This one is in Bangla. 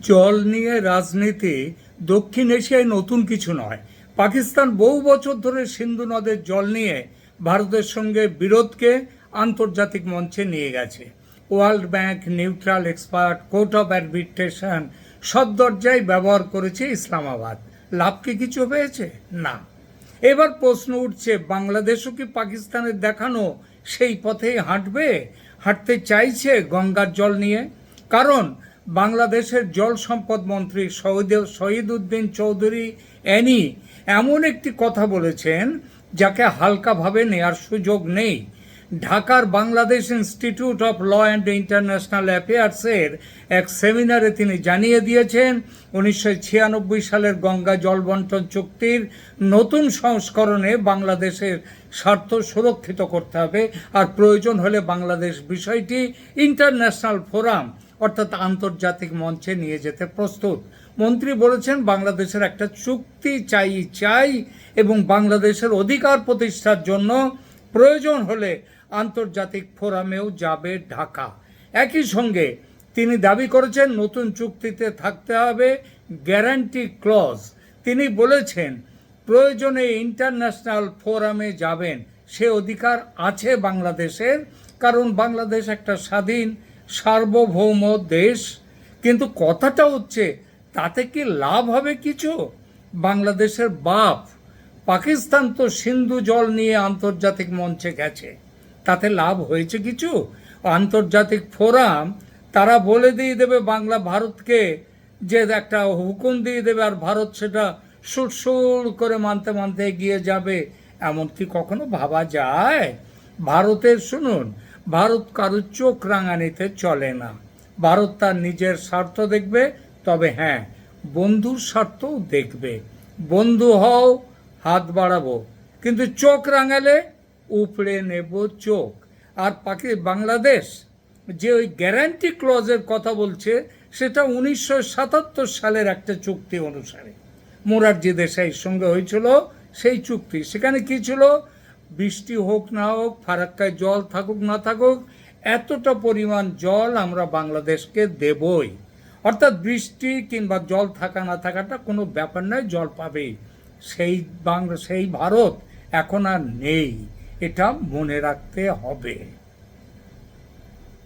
জল নিয়ে রাজনীতি দক্ষিণ এশিয়ায় নতুন কিছু নয়। পাকিস্তান বহু বছর ধরে সিন্ধু নদের জল নিয়ে ভারতের সঙ্গে বিরোধকে আন্তর্জাতিক মঞ্চে নিয়ে গেছে। World bank, neutral expert, court of arbitration সব দরজায় ব্যবহার করেছে ইসলামাবাদ। লাভ কি কিছু হয়েছে? না। এবার প্রশ্ন উঠছে, বাংলাদেশও কি পাকিস্তানের দেখানো সেই পথেই হাঁটতে চাইছে গঙ্গার জল নিয়ে? কারণ বাংলাদেশের জল সম্পদ মন্ত্রী শহীদউদ্দিন চৌধুরী এনি এমন একটি কথা বলেছেন যাকে হালকাভাবে নেয়ার সুযোগ নেই। ঢাকার Bangladesh institute of law and international অ্যাফেয়ার্সের এক সেমিনারে তিনি জানিয়ে দিয়েছেন 1996 সালের গঙ্গা জল বন্টন চুক্তির নতুন সংস্করণে বাংলাদেশের স্বার্থ সুরক্ষিত করতে হবে, আর প্রয়োজন হলে বাংলাদেশ বিষয়টি ইন্টারন্যাশনাল ফোরাম অর্থাৎ আন্তর্জাতিক মঞ্চে নিয়ে যেতে প্রস্তুত। মন্ত্রী বলেছেন বাংলাদেশের একটা চুক্তি চাই এবং বাংলাদেশের অধিকার প্রতিষ্ঠার জন্য প্রয়োজন হলে আন্তর্জাতিক ফোরামেও যাবে ঢাকা। একই সঙ্গে তিনি দাবি করেছেন নতুন চুক্তিতে থাকতে হবে গ্যারান্টি ক্লজ। তিনি বলেছেন প্রয়োজনে ইন্টারন্যাশনাল ফোরামে যাবেন, সে অধিকার আছে বাংলাদেশের, কারণ বাংলাদেশ একটা স্বাধীন সার্বভৌম দেশ। কিন্তু কথাটা হচ্ছে তাতে কি লাভ হবে কিছু? বাংলাদেশের বাপ পাকিস্তান তো সিন্ধু জল নিয়ে আন্তর্জাতিক মঞ্চে গেছে, তাতে লাভ হয়েছে কিছু? আন্তর্জাতিক ফোরাম তারা বলে দিয়ে দেবে ভারতকে, যে একটা হুকুম দিয়ে দেবে আর ভারত সেটা সুরসুর করে মানতে এগিয়ে যাবে, এমন কি কখনো ভাবা যায়? শুনুন, ভারত কারো চোখ রাঙানিতে চলে না। ভারত তার নিজের স্বার্থ দেখবে, তবে হ্যাঁ, বন্ধুর স্বার্থও দেখবে। বন্ধু হও, হাত বাড়াবো, কিন্তু চোখ রাঙালে উপড়ে নেব চোখ। আর বাংলাদেশ যে ওই গ্যারান্টি ক্লজের কথা বলছে, সেটা 1977 সালের একটা চুক্তি অনুসারে মোরারজি দেশাইয়ের সঙ্গে হয়েছিল সেই চুক্তি। সেখানে কি ছিল? বৃষ্টি হোক না হোক, ফারাক্কায় জল থাকুক না থাকুক, এতটা পরিমাণ জল আমরা বাংলাদেশকে দেবই। অর্থাৎ বৃষ্টি কিংবা জল থাকা না থাকাটা কোনো ব্যাপার নয়, জল পাবেই। সেই ভারত এখন আর নেই, এটা মনে রাখতে হবে।